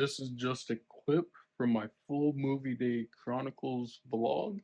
This is just a clip from my full Movie Day Chronicles vlog.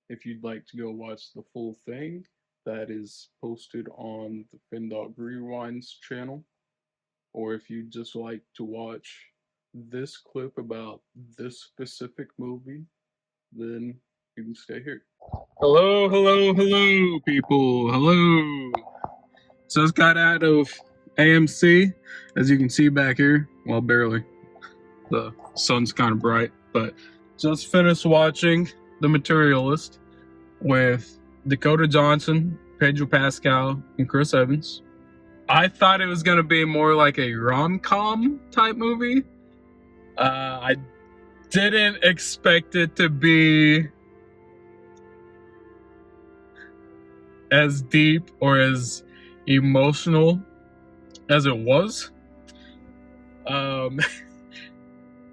If you'd like to go watch the full thing, that is posted on the Findawg Rewinds channel. Or if you'd just like to watch this clip about this specific movie, then you can stay here. Hello, hello, hello, people. Hello. Just got out of AMC, as you can see back here. Well, barely. The sun's kind of bright, but just finished watching The Materialist with Dakota Johnson, Pedro Pascal, and Chris Evans. I thought it was going to be more like a rom-com type movie. I didn't expect it to be as deep or as emotional as it was.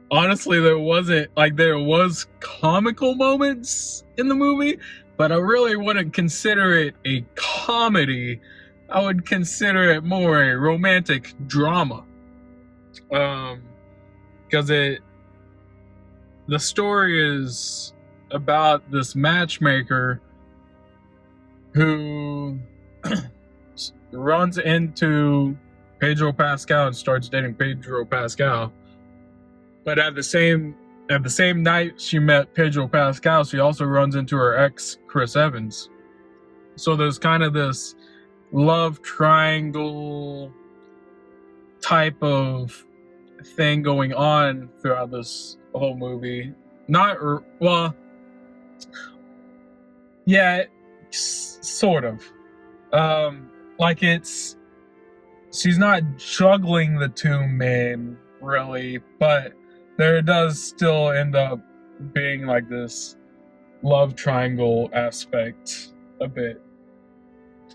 Honestly, there was comical moments in the movie, but I really wouldn't consider it a comedy. I would consider it more a romantic drama. Because the story is about this matchmaker who runs into Pedro Pascal and starts dating Pedro Pascal. But at the same night she met Pedro Pascal, she also runs into her ex, Chris Evans. So there's kind of this love triangle type of thing going on throughout this whole movie. Sort of. She's not juggling the two men, really, but there does still end up being like this love triangle aspect a bit.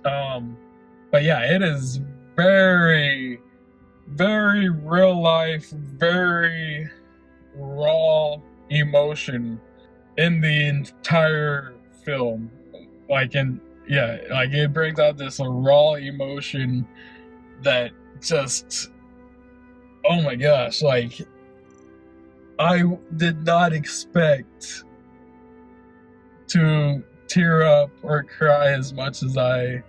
But yeah, it is very, very real life, very raw emotion in the entire film. It brings out this raw emotion that just, oh my gosh, I did not expect to tear up or cry as much as I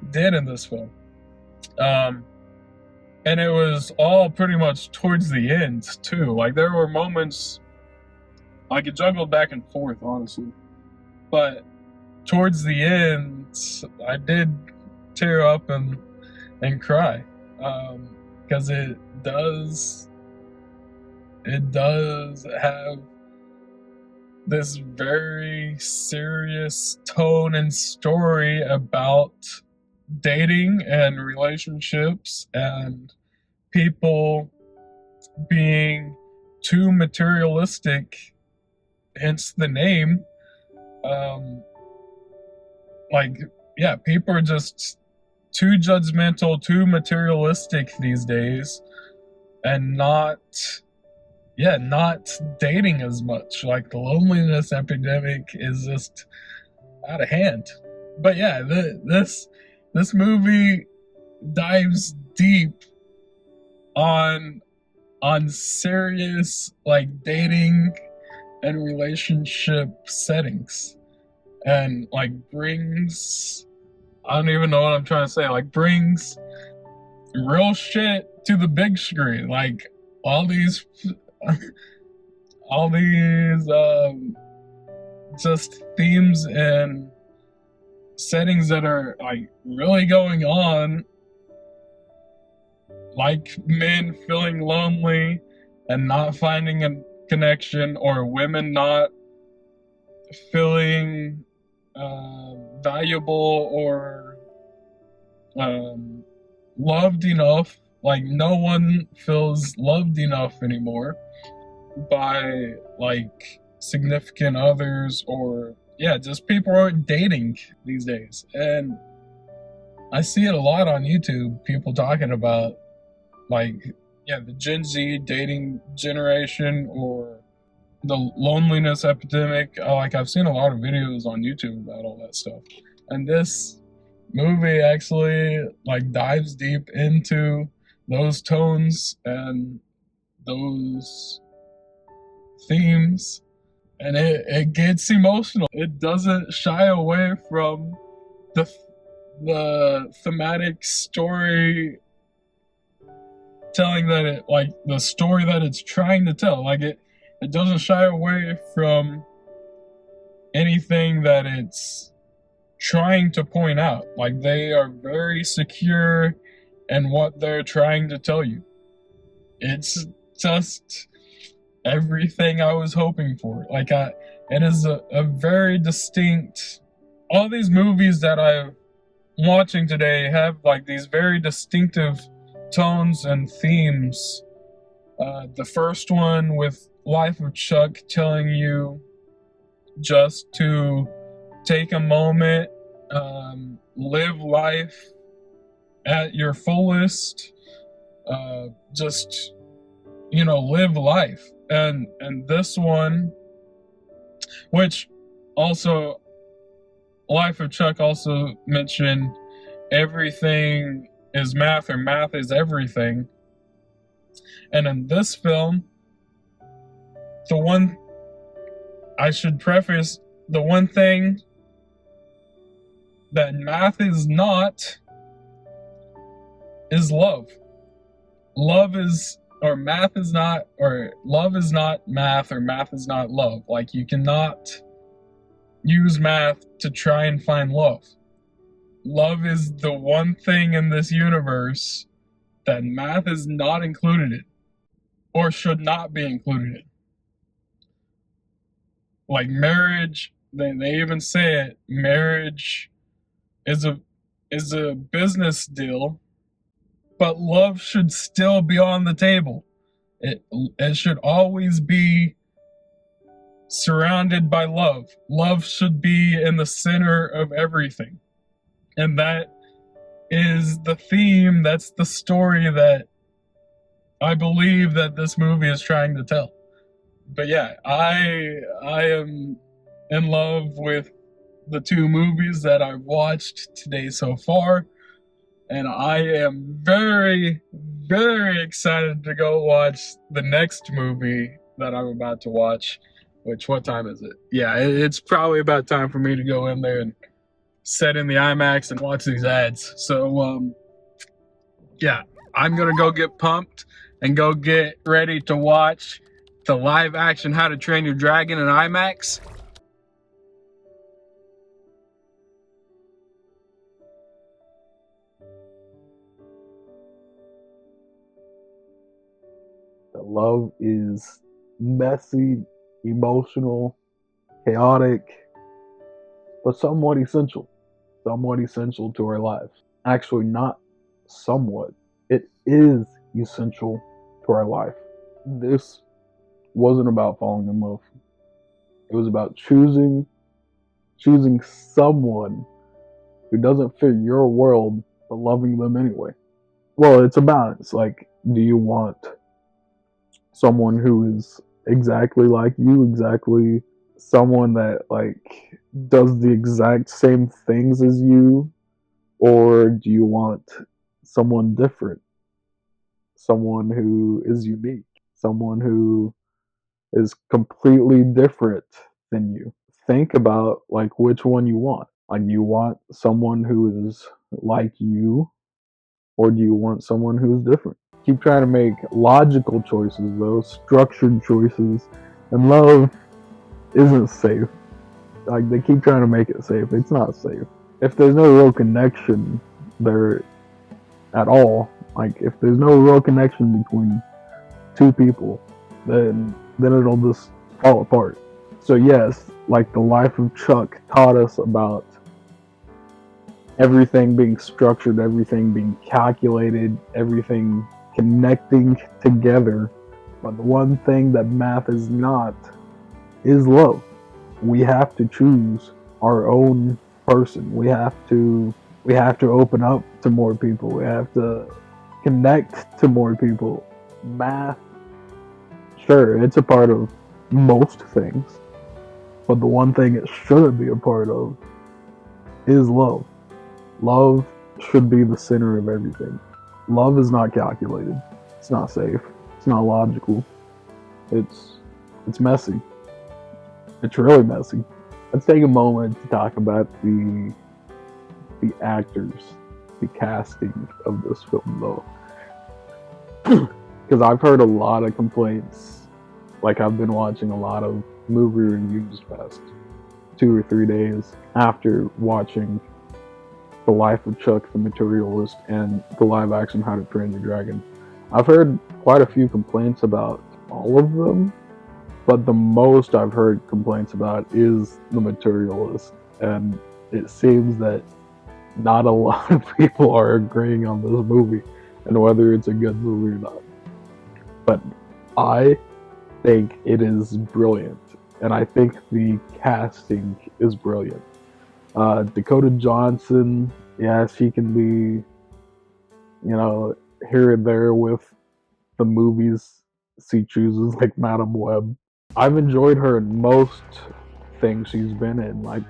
did in this film. And it was all pretty much towards the end, too. There were moments, it juggled back and forth, honestly. But towards the end, I did tear up and cry. Because it does have this very serious tone and story about dating and relationships and people being too materialistic, hence the name. People are just too judgmental, too materialistic these days, and not dating as much. The loneliness epidemic is just out of hand. But yeah, this movie dives deep on serious dating and relationship settings, and brings, I don't even know what I'm trying to say, brings real shit to the big screen. All these just themes and settings that are really going on, men feeling lonely and not finding a connection, or women not feeling valuable or loved enough. No one feels loved enough anymore by significant others, or just people aren't dating these days. And I see it a lot on YouTube, people talking about the Gen Z dating generation, or the loneliness epidemic. I've seen a lot of videos on YouTube about all that stuff, and this movie actually dives deep into those tones and those themes, and it gets emotional. It doesn't shy away from the thematic story telling that it, like, the story that it's trying to tell. Like, it doesn't shy away from anything that it's trying to point out. Like, they are very secure in what they're trying to tell you. It's just everything I was hoping for. Like, it is a very distinct. All these movies that I'm watching today have like these very distinctive tones and themes. The first one with Life of Chuck telling you just to take a moment, live life at your fullest, just, live life. And this one, which also Life of Chuck also mentioned everything is math, or math is everything. And in this film, the one thing that math is not is love. Love is math is not math, or math is not love. Like, you cannot use math to try and find love. Love is the one thing in this universe that math is not included in, or should not be included in. Like marriage, they even say it, marriage is a business deal, but love should still be on the table. It should always be surrounded by love. Love should be in the center of everything. And that is the theme, that's the story that I believe that this movie is trying to tell. But yeah, I am in love with the two movies that I've watched today so far, and I am very, very excited to go watch the next movie that I'm about to watch. Which, what time is it? Yeah, it's probably about time for me to go in there and set in the IMAX and watch these ads. So, yeah, I'm gonna go get pumped and go get ready to watch the live action How to Train Your Dragon in IMAX. Love is messy, emotional, chaotic, but somewhat essential. Somewhat essential to our lives. Actually, not somewhat. It is essential to our life. This wasn't about falling in love. It was about choosing someone who doesn't fit your world, but loving them anyway. Well, it's a balance. Like, do you want someone who is exactly like you, exactly someone that like does the exact same things as you, or do you want someone different, someone who is unique, someone who is completely different than you? Think about like which one you want. Like, you want someone who is like you, or do you want someone who's different? Keep trying to make logical choices, though, structured choices, and love isn't safe. Like, they keep trying to make it safe. It's not safe. If there's no real connection there at all, like if there's no real connection between two people, then it'll just fall apart. So yes, like the Life of Chuck taught us about everything being structured, everything being calculated, everything connecting together. But the one thing that math is not is love. We have to choose our own person. We have to open up to more people. We have to connect to more people. Math, sure, it's a part of most things, but the one thing it shouldn't be a part of is love. Love should be the center of everything. Love is not calculated. It's not safe. It's not logical. It's it's messy. It's really messy. Let's take a moment to talk about the actors, the casting of this film, though, because I've heard a lot of complaints. Like I've been watching a lot of movie reviews past 2 or 3 days after watching The Life of Chuck, The Materialist, and the live action How to Train Your Dragon. I've heard quite a few complaints about all of them, but the most I've heard complaints about is The Materialist, and it seems that not a lot of people are agreeing on this movie and whether it's a good movie or not. But I think it is brilliant, and I think the casting is brilliant. Dakota Johnson, yeah, she can be, here and there with the movies she chooses, like Madam Web. I've enjoyed her in most things she's been in, like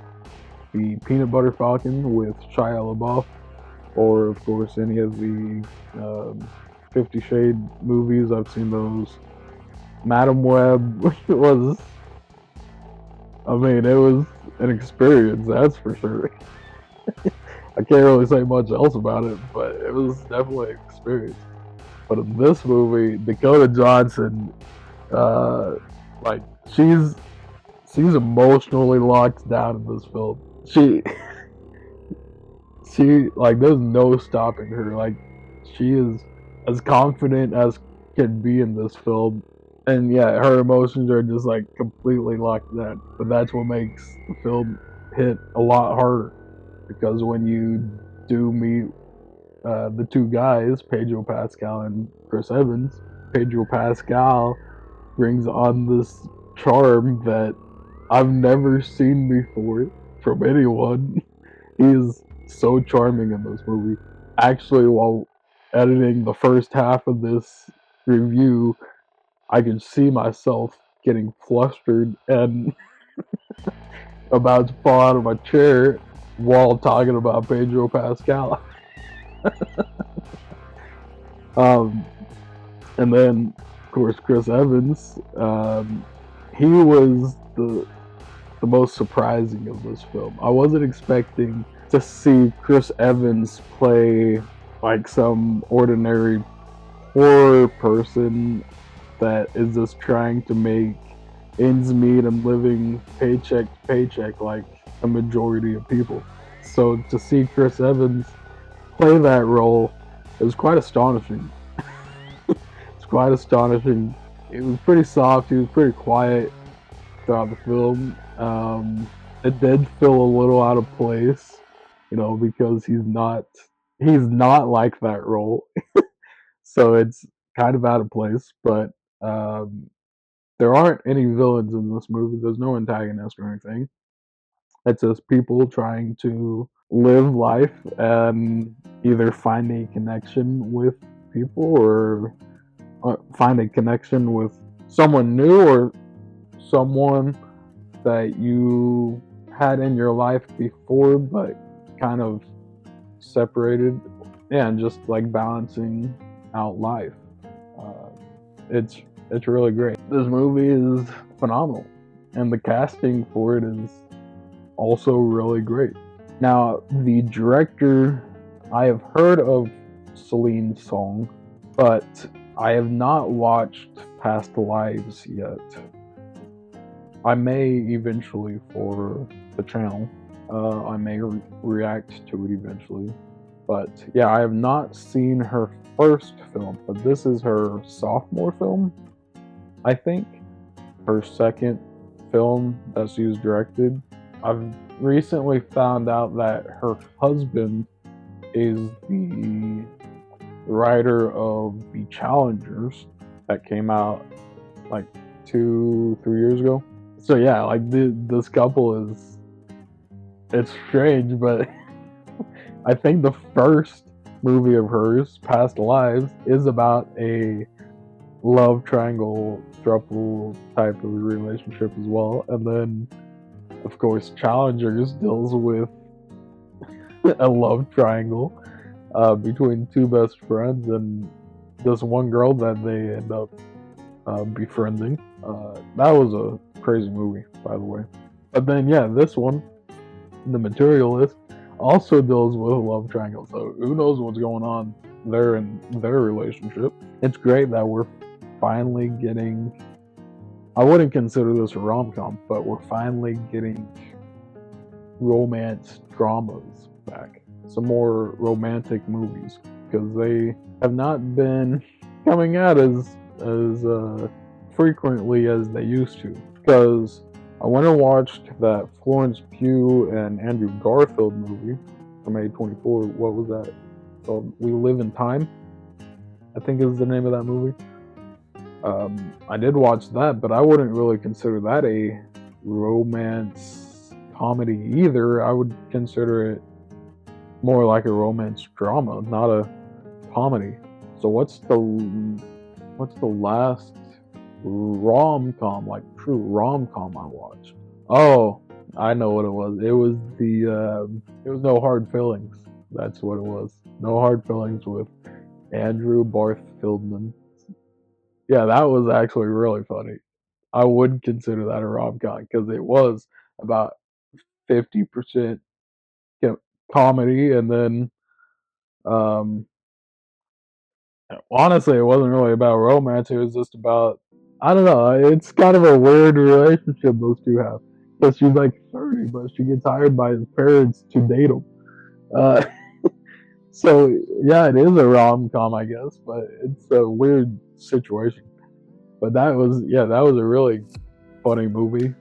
the Peanut Butter Falcon with Shia LaBeouf, or of course any of the 50 Shade movies. I've seen those. Madam Web was, I mean, it was an experience, that's for sure. I can't really say much else about it, but it was definitely an experience. But in this movie, Dakota Johnson, uh, like she's emotionally locked down in this film. She like there's no stopping her. Like she is as confident as can be in this film, and yeah, her emotions are just like completely locked down. But that's what makes the film hit a lot harder, because when you do meet the two guys, Pedro Pascal and Chris Evans, Pedro Pascal brings on this charm that I've never seen before from anyone. He is so charming in this movie. Actually, while editing the first half of this review, I could see myself getting flustered and about to fall out of my chair while talking about Pedro Pascal. Um, and then, of course, Chris Evans. He was the most surprising of this film. I wasn't expecting to see Chris Evans play like some ordinary poor person that is just trying to make ends meet and living paycheck to paycheck like a majority of people. So to see Chris Evans play that role is quite astonishing. It's quite astonishing. It was pretty soft. He was pretty quiet throughout the film. It did feel a little out of place, because he's not like that role, so it's kind of out of place. But um, there aren't any villains in this movie. There's no antagonist or anything. It's just people trying to live life and either find a connection with people, or find a connection with someone new, or someone that you had in your life before but kind of separated. Yeah, and just like balancing out life. uh, it's it's really great. This movie is phenomenal, and the casting for it is also really great. Now, the director, I have heard of Celine Song, but I have not watched Past Lives yet. I may eventually for the channel. I may react to it eventually. But yeah, I have not seen her first film, but this is her sophomore film, I think. Her second film that she's directed. I've recently found out that her husband is the writer of The Challengers that came out like 2-3 years ago. So yeah, like this couple is, it's strange, but I think the first movie of hers, Past Lives, is about a love triangle throuple type of relationship as well. And then of course Challengers deals with a love triangle between two best friends, and this one girl that they end up befriending. That was a crazy movie, by the way. But then, yeah, this one, The Materialist, also deals with a love triangle. So who knows what's going on there in their relationship? It's great that we're finally getting. I wouldn't consider this a rom com, but we're finally getting romance dramas back. Some more romantic movies because they have not been coming out as frequently as they used to. Because I went and watched that Florence Pugh and Andrew Garfield movie from A24. What was that called? We Live in Time, I think is the name of that movie. I did watch that, but I wouldn't really consider that a romance comedy either. I would consider it more like a romance drama, not a comedy. So what's the last rom com, like true rom com I watched? Oh, I know what it was. It was No Hard Feelings. That's what it was. No Hard Feelings with Andrew Barth Fieldman. Yeah, that was actually really funny. I would consider that a rom com because it was about 50% comedy, and then um, honestly, it wasn't really about romance. It was just about, I don't know. It's kind of a weird relationship those two have. Because she's like 30, but she gets hired by his parents to date him. Uh, so yeah, it is a rom com, I guess, but it's a weird situation. But that was a really funny movie.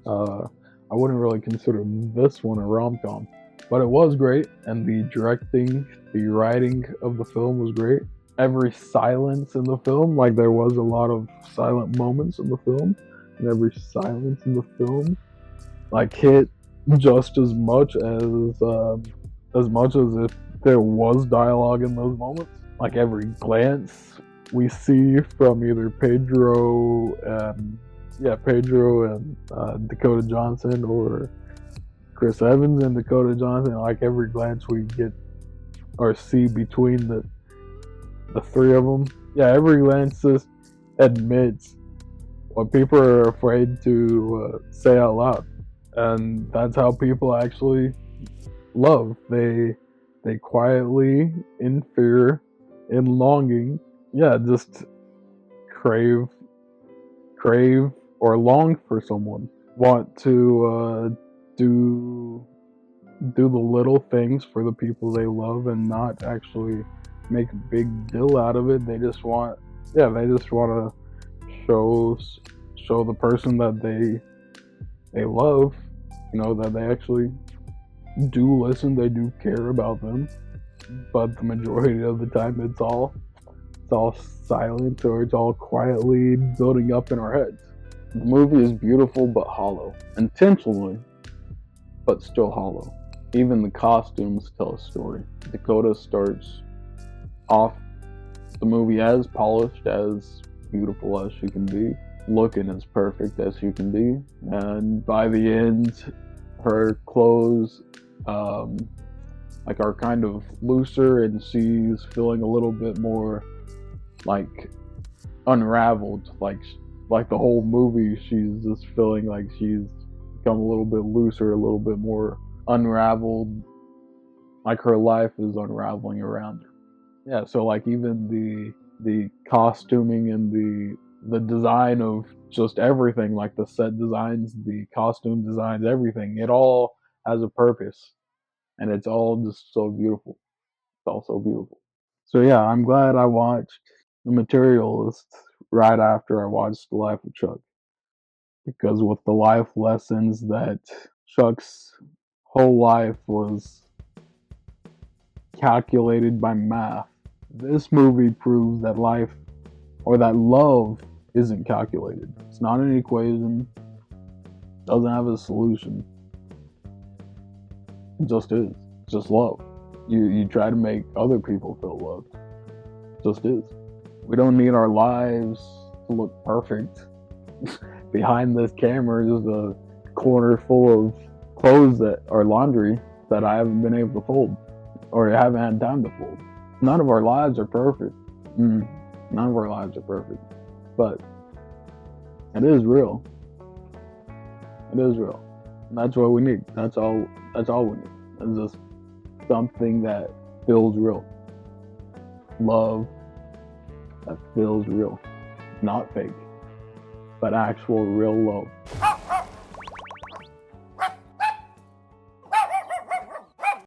Uh, I wouldn't really consider this one a rom com, but it was great, and the writing of the film was great. Every silence in the film, like there was a lot of silent moments in the film, and every silence in the film, like hit just as much as if there was dialogue in those moments. Like every glance we see from either Pedro and Dakota Johnson, or Chris Evans and Dakota Johnson. Like every glance we get or see between the three of them, yeah, every glance just admits what people are afraid to say out loud, and that's how people actually love. They quietly, in fear, in longing, yeah, just crave crave or long for someone, want to do do the little things for the people they love and not actually make a big deal out of it. They just want, yeah, they just want to show the person that they love, that they actually do listen, they do care about them. But the majority of the time, it's all silent, or it's all quietly building up in our heads. The movie is beautiful but hollow, intentionally, but still hollow. Even the costumes tell a story. Dakota starts off the movie as polished, as beautiful as she can be, looking as perfect as she can be, and by the end, her clothes are kind of looser, and she's feeling a little bit more like unraveled. Like the whole movie, she's just feeling like she's become a little bit looser, a little bit more unraveled. Like her life is unraveling around her. Yeah, so like even the costuming and the design of just everything, like the set designs, the costume designs, everything, it all has a purpose, and it's all just so beautiful. It's all so beautiful. So yeah, I'm glad I watched The Materialist right after I watched The Life of Chuck, because with the life lessons that Chuck's whole life was calculated by math, this movie proves that life, or that love, isn't calculated. It's not an equation, doesn't have a solution. It just is. It's just love. You try to make other people feel loved. It just is. We don't need our lives to look perfect. Behind this camera is a corner full of clothes that are laundry that I haven't been able to fold, or haven't had time to fold. None of our lives are perfect. None of our lives are perfect, but it is real. It is real. And that's what we need. That's all. That's all we need. It's just something that feels real. Love that feels real, not fake, but actual real love.